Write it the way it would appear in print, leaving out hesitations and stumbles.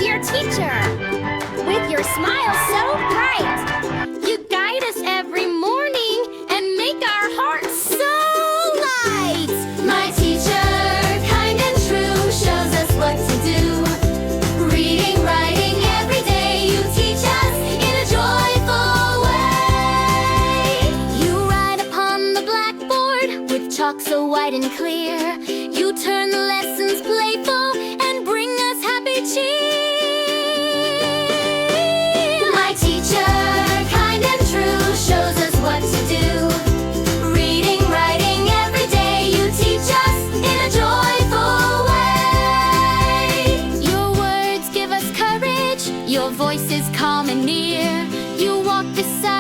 dear teacher. With your smile so bright, you guide us every morning and make our hearts so light. My teacher, kind and true, shows us what to do. Reading, writing every day, you teach us in a joyful way. You write upon the blackboard with chalk so white and clear. You turn the lessons playful and bring us happy cheer. My teacher, kind and true, shows us what to do. Reading, writing every day, you teach us in a joyful way. Your words give us courage, your voice is calm and near. You walk beside